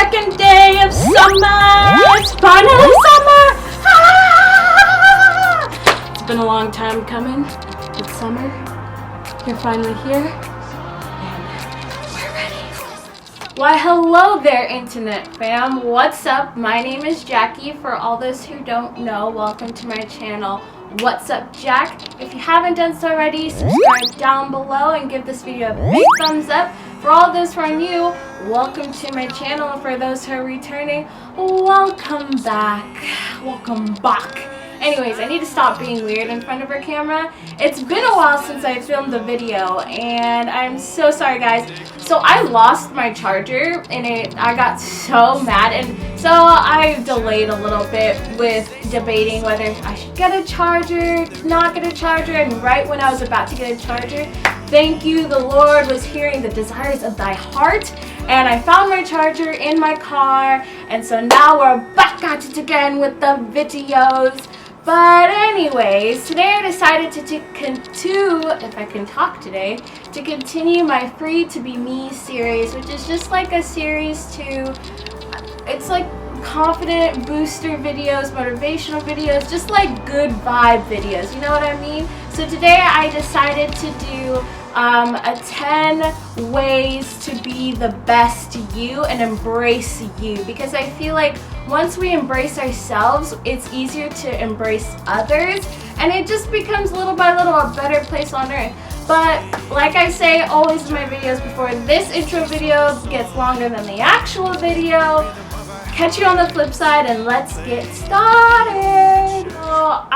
second day of summer! It's finally summer! Ah! It's been a long time coming. It's summer. You're finally here. And we're ready. Why, hello there, internet fam. What's up? My name is Jackie. For all those who don't know, welcome to my channel. What's up, Jack? If you haven't done so already, subscribe down below and give this video a big thumbs up. For all those who are new, welcome to my channel. And for those who are returning, welcome back. Welcome back. Anyways, I need to stop being weird in front of our camera. It's been a while since I filmed a video, and I'm so sorry, guys. So I lost my charger, and I got so mad, and so I delayed a little bit with debating whether I should get a charger, not get a charger, and right when I was about to get a charger, thank you, the Lord was hearing the desires of thy heart, and I found my charger in my car, and so now we're back at it again with the videos. But anyways, today I decided to if I can talk today, to continue my Free to Be Me series, which is just like a series it's like confident booster videos, motivational videos, just like good vibe videos, you know what I mean? So today I decided to do a 10 ways to be the best you and embrace you, because I feel like once we embrace ourselves, it's easier to embrace others, and it just becomes little by little a better place on earth. But like I say always in my videos before, this intro video gets longer than the actual video. Catch you on the flip side, and let's get started. So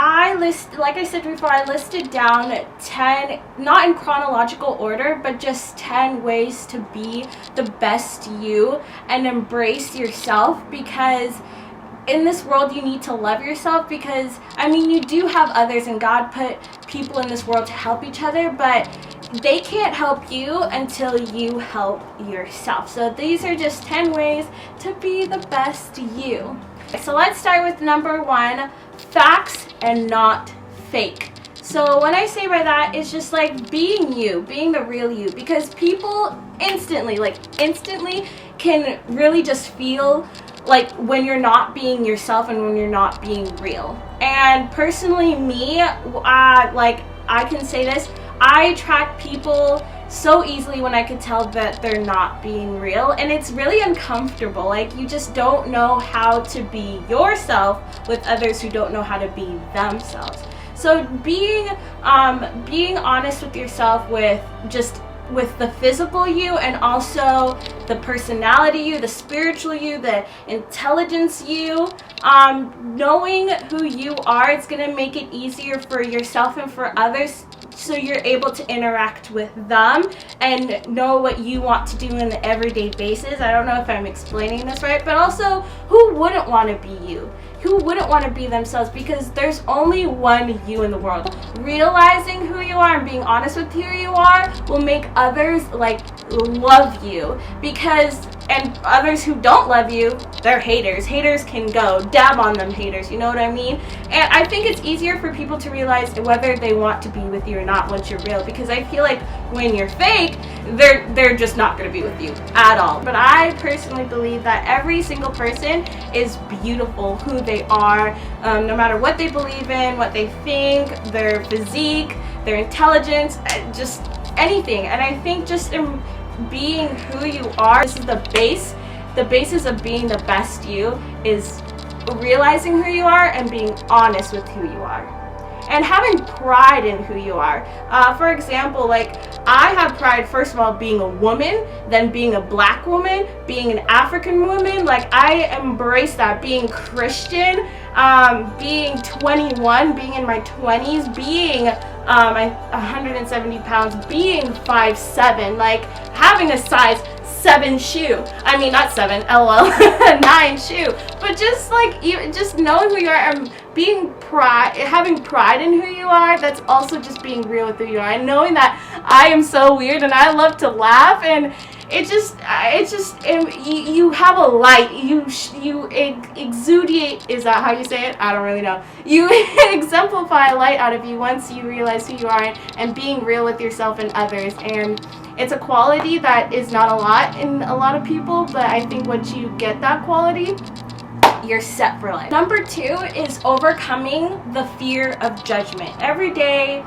like I said before, I listed down 10, not in chronological order, but just 10 ways to be the best you and embrace yourself, because in this world you need to love yourself, because I mean, you do have others, and God put people in this world to help each other, but they can't help you until you help yourself. So these are just 10 ways to be the best you. So let's start with number 1, facts and not fake. So what I say by that is just like being you, being the real you, because people instantly can really just feel like when you're not being yourself and when you're not being real. And personally, me, like I can say this, I attract people so easily when I can tell that they're not being real, and it's really uncomfortable. Like, you just don't know how to be yourself with others who don't know how to be themselves. So being honest with yourself with the physical you, and also the personality you, the spiritual you, the intelligence you, knowing who you are, it's going to make it easier for yourself and for others, so you're able to interact with them and know what you want to do on an everyday basis. I don't know if I'm explaining this right, but also, who wouldn't want to be you? Who wouldn't want to be themselves? Because there's only one you in the world. Realizing who you are and being honest with who you are will make others love you, and others who don't love you, they're haters. Haters can go. Dab on them, haters. You know what I mean? And I think it's easier for people to realize whether they want to be with you or not once you're real, because I feel like when you're fake, they're just not going to be with you at all. But I personally believe that every single person is beautiful who they are, no matter what they believe in, what they think, their physique, their intelligence, just anything. And I think just being who you are, this is the base. The basis of being the best you is realizing who you are and being honest with who you are, and having pride in who you are. For example, like, I have pride, first of all, being a woman, then being a black woman, being an African woman. Like, I embrace that. Being Christian, being 21, being in my 20s, being 170 pounds, being 5'7", like having a size 7 shoe. I mean, not 7, LOL, 9 shoe. But just like, just knowing who you are and having pride in who you are, that's also just being real with who you are. And knowing that I am so weird and I love to laugh, and you have a light. You exudiate, is that how you say it? I don't really know. You exemplify a light out of you once you realize who you are and being real with yourself and others. And It's a quality that is not a lot in a lot of people, but I think once you get that quality, you're set for life. Number 2 is overcoming the fear of judgment. Every day,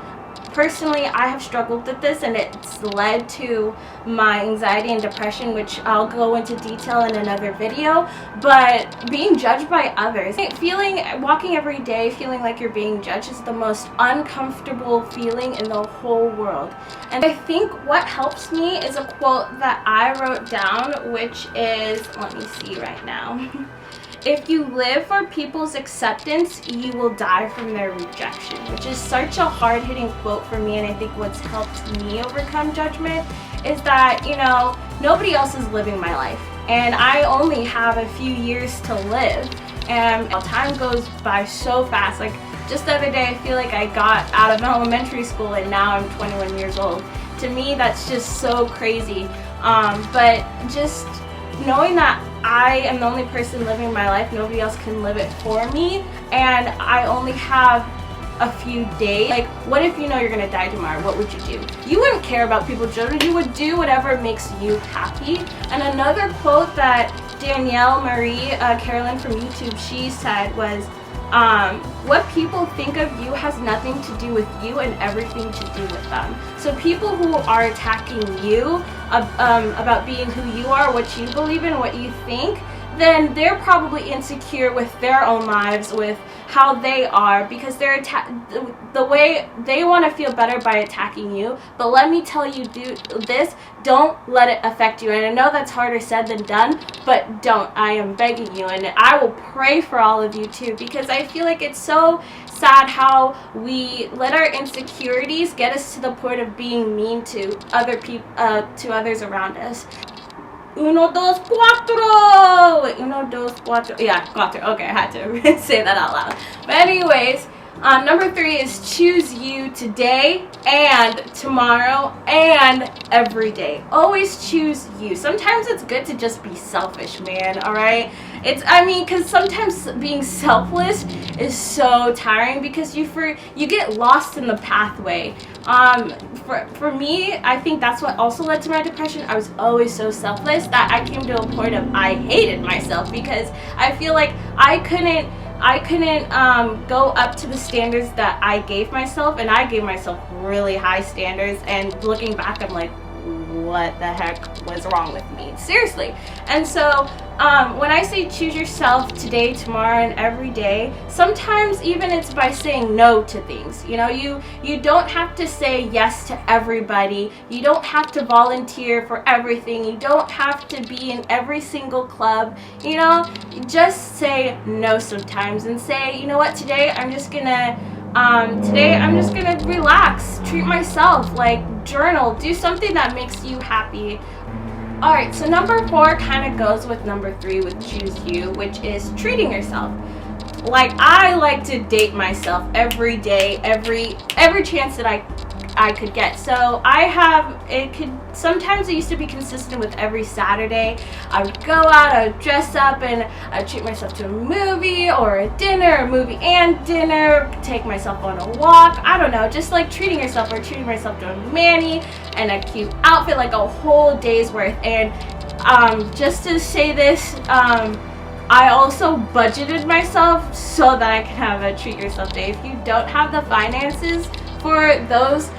personally, I have struggled with this, and it's led to my anxiety and depression, which I'll go into detail in another video. But being judged by others, walking every day feeling like you're being judged is the most uncomfortable feeling in the whole world. And I think what helps me is a quote that I wrote down, which is, let me see right now. If you live for people's acceptance, you will die from their rejection, which is such a hard-hitting quote for me. And I think what's helped me overcome judgment is that, you know, nobody else is living my life, and I only have a few years to live, and time goes by so fast. Like just the other day, I feel like I got out of elementary school and now I'm 21 years old. To me, that's just so crazy. But just knowing that I am the only person living my life, nobody else can live it for me, and I only have a few days. Like, what if you know you're gonna die tomorrow? What would you do? You wouldn't care about people judging. You would do whatever makes you happy. And another quote that Danielle Marie Carolyn from YouTube, she said was, what people think of you has nothing to do with you and everything to do with them. So people who are attacking you about being who you are, what you believe in, what you think, then they're probably insecure with their own lives, with how they are, because they're the way they want to feel better by attacking you. But let me tell you, don't let it affect you. And I know that's harder said than done, but don't. I am begging you, and I will pray for all of you too, because I feel like it's so sad how we let our insecurities get us to the point of being mean to other people, to others around us. Uno, dos, cuatro! Uno, dos, cuatro. Yeah, cuatro. Okay, I had to say that out loud. But anyways, number 3 is choose you today and tomorrow and every day. Always choose you. Sometimes it's good to just be selfish, man, alright? Because sometimes being selfless is so tiring because you get lost in the pathway. For me, I think that's what also led to my depression. I was always so selfless that I came to a point of I hated myself because I feel like I couldn't go up to the standards that I gave myself, and I gave myself really high standards, and looking back I'm like, what the heck was wrong with me? Seriously. And so when I say choose yourself today, tomorrow, and every day, sometimes even it's by saying no to things. You know, you don't have to say yes to everybody. You don't have to volunteer for everything. You don't have to be in every single club. You know, just say no sometimes and say, you know what, today I'm just gonna relax, treat myself, like journal, do something that makes you happy. Alright, so number 4 kind of goes with number 3 with choose you, which is treating yourself. Like, I like to date myself every day, every chance that I could get. So sometimes it used to be consistent with every Saturday. I would go out, I would dress up, and I would treat myself to a movie or a dinner, a movie and dinner, take myself on a walk. I don't know, just like treating yourself, or treating myself to a mani and a cute outfit, like a whole day's worth. And just to say this, I also budgeted myself so that I can have a treat yourself day. If you don't have the finances for those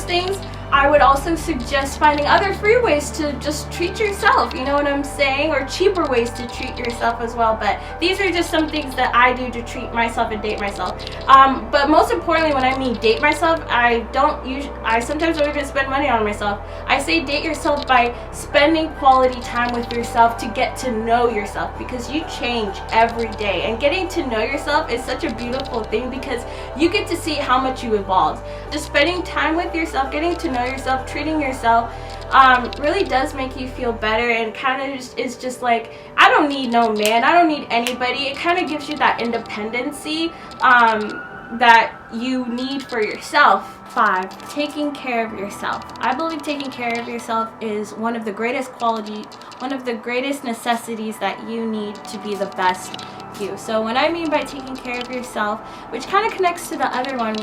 things, I would also suggest finding other free ways to just treat yourself, you know what I'm saying, or cheaper ways to treat yourself as well. But these are just some things that I do to treat myself and date myself. But most importantly, when I mean date myself, I sometimes don't even spend money on myself. I say date yourself by spending quality time with yourself to get to know yourself, because you change every day, and getting to know yourself is such a beautiful thing because you get to see how much you evolved. Just spending time with yourself, getting to know yourself, treating yourself really does make you feel better, and kind of is just like, I don't need no man, I don't need anybody. It kind of gives you that independency that you need for yourself. 5, taking care of yourself. I believe taking care of yourself is one of the greatest necessities that you need to be the best you. So what I mean by taking care of yourself, which kind of connects to the other one,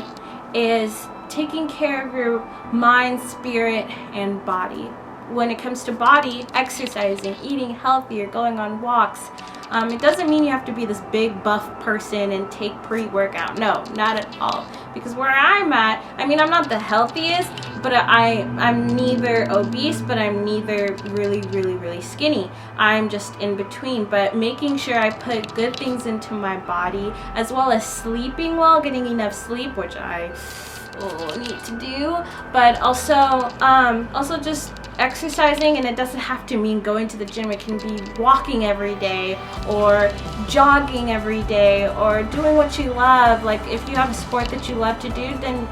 is taking care of your mind, spirit, and body. When it comes to body, exercising, eating healthier, going on walks. It doesn't mean you have to be this big buff person and take pre-workout. No, not at all. Because where I'm at, I mean, I'm not the healthiest, but I'm neither obese, but I'm neither really skinny. I'm just in between. But making sure I put good things into my body, as well as sleeping well, getting enough sleep, which I need to do, but also just exercising. And it doesn't have to mean going to the gym. It can be walking every day, or jogging every day, or doing what you love. Like if you have a sport that you love to do, then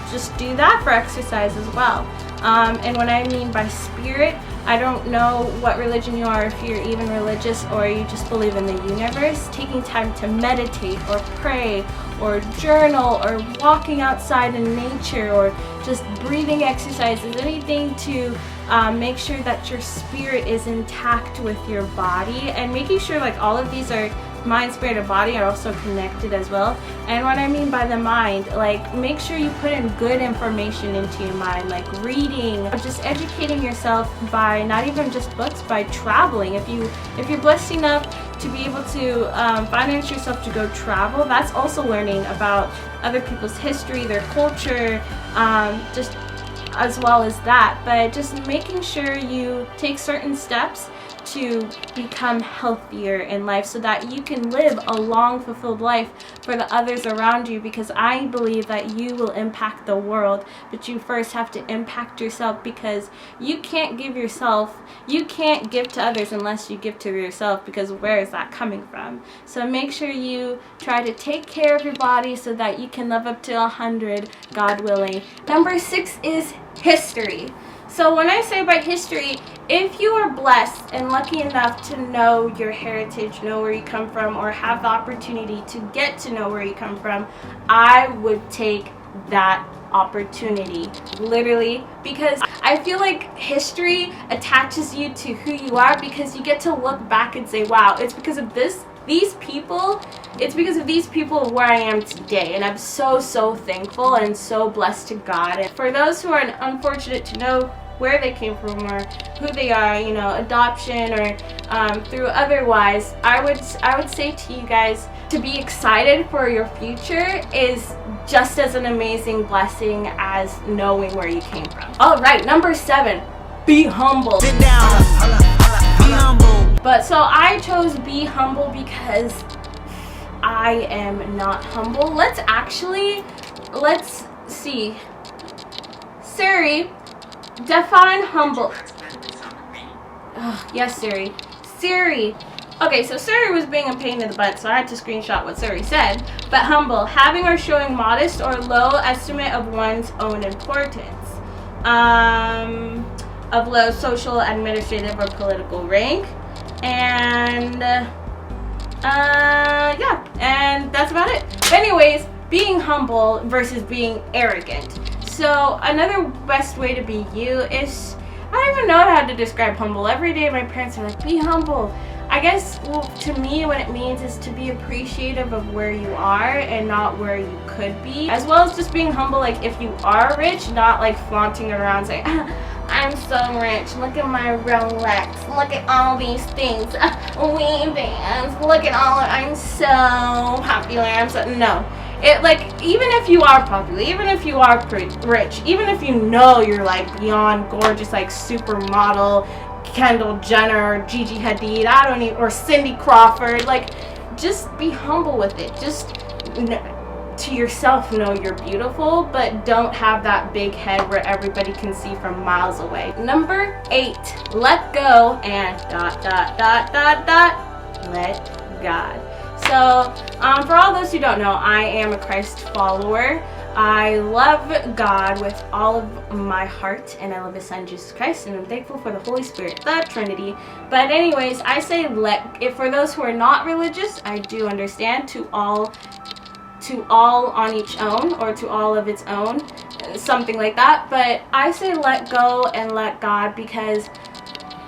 just do that for exercise as well. And what I mean by spirit, I don't know what religion you are, if you're even religious or you just believe in the universe. Taking time to meditate or pray or journal or walking outside in nature or just breathing exercises, anything to make sure that your spirit is intact with your body, and making sure like all of these are mind, spirit, and body are also connected as well. And what I mean by the mind, like make sure you put in good information into your mind, like reading, just educating yourself by not even just books, by traveling. If you're blessed enough to be able to finance yourself to go travel, that's also learning about other people's history, their culture, just as well as that. But just making sure you take certain steps to become healthier in life so that you can live a long, fulfilled life for the others around you, because I believe that you will impact the world, but you first have to impact yourself, because you can't give to others unless you give to yourself, because where is that coming from? So make sure you try to take care of your body so that you can live up to 100, God willing. Number 6 is history. So when I say by history, if you are blessed and lucky enough to know your heritage, know where you come from, or have the opportunity to get to know where you come from, I would take that opportunity, literally, because I feel like history attaches you to who you are, because you get to look back and say, wow, it's because of these people where I am today. And I'm so thankful and so blessed to God. And for those who are unfortunate to know where they came from or who they are, you know, adoption or through otherwise, I would say to you guys to be excited for your future is just as an amazing blessing as knowing where you came from. All right, number 7, be humble. Sit down, be humble. But so I chose be humble because I am not humble. Let's see. Siri, define humble. Yes, Siri. Siri. Okay, so Siri was being a pain in the butt, so I had to screenshot what Siri said. But humble, having or showing modest or low estimate of one's own importance. Of low social, administrative, or political rank. And yeah, and that's about it. But anyways, being humble versus being arrogant. So another best way to be you is, I don't even know how to describe humble. Every day my parents are like, be humble. I guess, well, to me what it means is to be appreciative of where you are and not where you could be. As well as just being humble, like if you are rich, not like flaunting around saying, I'm so rich, look at my Rolex, look at all these things, Ray-Bans, look at all, I'm so popular, I'm so, no. It, like, even if you are popular, even if you are pretty rich, even if you know you're like beyond gorgeous, like supermodel, Kendall Jenner, Gigi Hadid, or Cindy Crawford, like, just be humble with it. Just to yourself know you're beautiful, but don't have that big head where everybody can see from miles away. Number 8, let go and ... let God. So, for all those who don't know, I am a Christ follower. I love God with all of my heart, and I love His Son, Jesus Christ, and I'm thankful for the Holy Spirit, the Trinity. But anyways, I say for those who are not religious, I do understand to all on each own, or to all of its own, something like that. But I say let go and let God, because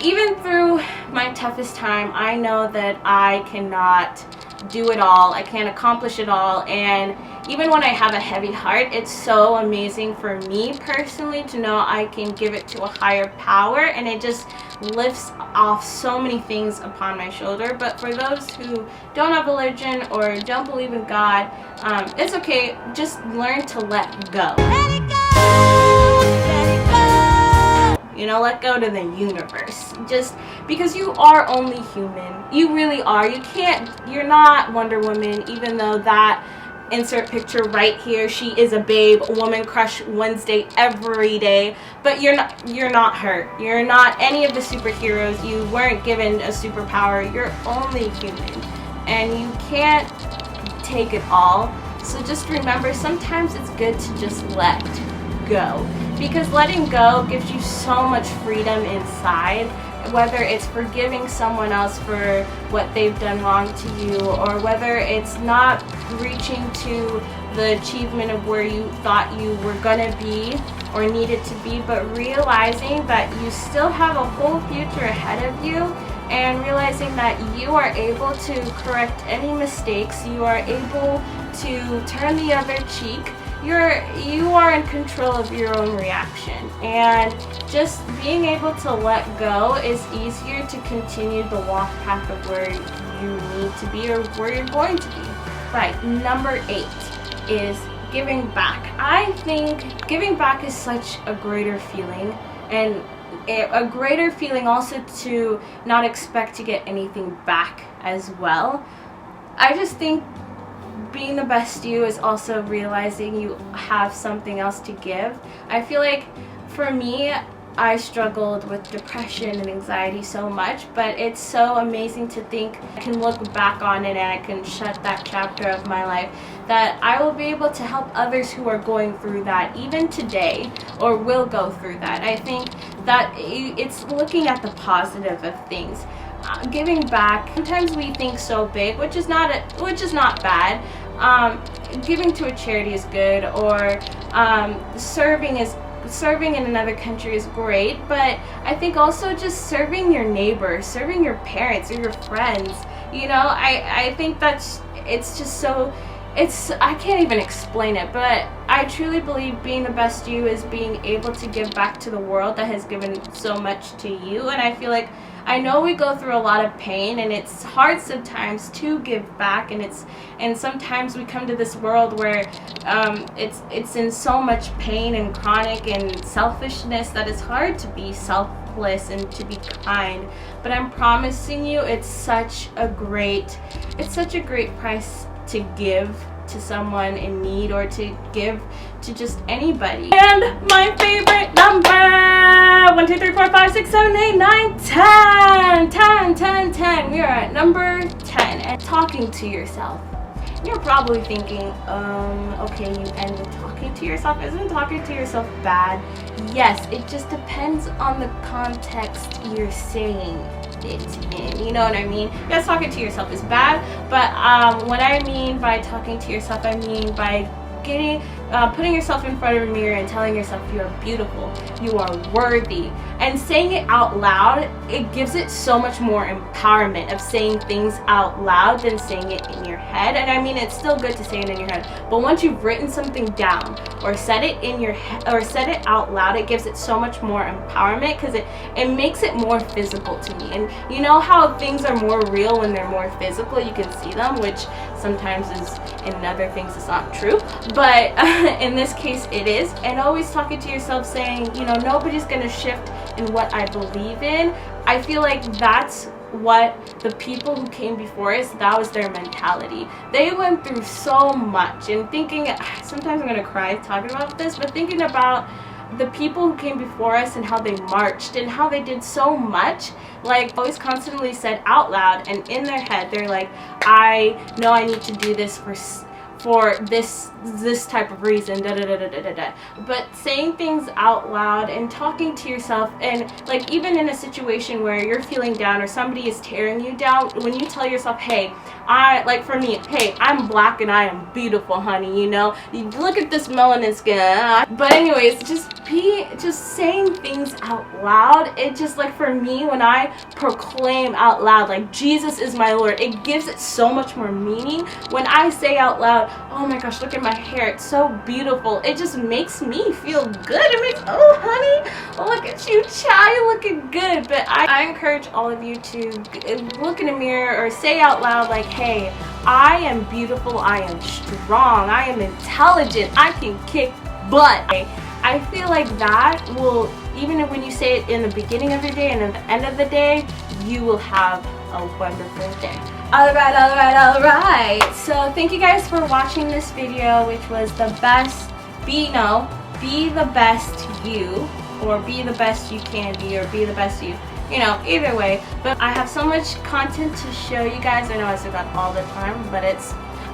even through my toughest time, I know that I cannot do it all. I can't accomplish it all, and even when I have a heavy heart, it's so amazing for me personally to know I can give it to a higher power, and it just lifts off so many things upon my shoulder. But for those who don't have religion or don't believe in God, it's okay. Just learn to let go. Let it go, let it go. You know, let go to the universe. Just because you are only human. You really are. You're not Wonder Woman, even though that insert picture right here, she is a babe, woman crush Wednesday every day. But you're not her. You're not any of the superheroes. You weren't given a superpower. You're only human. And you can't take it all. So just remember, sometimes it's good to just let go. Because letting go gives you so much freedom inside, whether it's forgiving someone else for what they've done wrong to you, or whether it's not reaching to the achievement of where you thought you were gonna be or needed to be, but realizing that you still have a whole future ahead of you, and realizing that you are able to correct any mistakes, you are able to turn the other cheek. You are in control of your own reaction, and just being able to let go is easier to continue the walk path of where you need to be or where you're going to be. Right, number 8 is giving back. I think giving back is such a greater feeling, and a greater feeling also to not expect to get anything back as well. I just think being the best you is also realizing you have something else to give. I feel like for me, I struggled with depression and anxiety so much, but it's so amazing to think I can look back on it and I can shut that chapter of my life, that I will be able to help others who are going through that even today or will go through that. I think that it's looking at the positive of things. Giving back, sometimes we think so big, which is not bad. Giving to a charity is good, or serving in another country is great, but I think also just serving your neighbors, serving your parents or your friends, you know, I think it's just so, I can't even explain it, but I truly believe being the best you is being able to give back to the world that has given so much to you. And I feel like, I know we go through a lot of pain, and it's hard sometimes to give back, and sometimes we come to this world where it's in so much pain and chronic and selfishness that it's hard to be selfless and to be kind. But I'm promising you, it's such a great price to give to someone in need, or to give to just anybody. And my favorite number, 1, 2, 3, 4, 5, 6, 7, 8, 9, 10. We are at number 10, and talking to yourself. You're probably thinking, okay, you end with talking to yourself. Isn't talking to yourself bad? Yes, it just depends on the context you're saying it in, you know what I mean? Yes, talking to yourself is bad, but what I mean by talking to yourself, I mean by putting yourself in front of a mirror and telling yourself you are beautiful, you are worthy, and saying it out loud. It gives it so much more empowerment of saying things out loud than saying it in your head. And I mean, it's still good to say it in your head, but once you've written something down or said it in your head or said it out loud, it gives it so much more empowerment, because it makes it more physical to me. And you know how things are more real when they're more physical, you can see them, which sometimes is in other things it's not true, but in this case it is. And always talking to yourself, saying, you know, nobody's gonna shift in what I believe in. I feel like that's what the people who came before us, that was their mentality. They went through so much, and thinking, sometimes I'm gonna cry talking about this, but thinking about the people who came before us and how they marched and how they did so much, like always constantly said out loud, and in their head they're like, I know I need to do this for this type of reason, but saying things out loud and talking to yourself, and like even in a situation where you're feeling down or somebody is tearing you down, when you tell yourself, hey, like for me, hey, I'm black and I am beautiful, honey, you know, you look at this melanin skin, but anyways, just just saying things out loud, it just, like, for me, when I proclaim out loud like Jesus is my Lord, it gives it so much more meaning. When I say out loud, oh my gosh, look at my hair, it's so beautiful, it just makes me feel good. It makes, oh honey, look at you, child, you're looking good. But I encourage all of you to look in a mirror or say out loud like, hey, I am beautiful, I am strong, I am intelligent, I can kick butt. I feel like that will, even when you say it in the beginning of your day and at the end of the day, you will have a wonderful day. Alright. So thank you guys for watching this video, which was the best, be the best you, or be the best you can be, or be the best you, either way. But I have so much content to show you guys. I know I say that all the time, but it's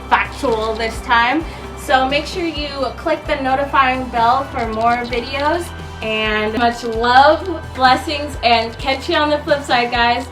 factual this time. So make sure you click the notifying bell for more videos, and much love, blessings, and catch you on the flip side, guys.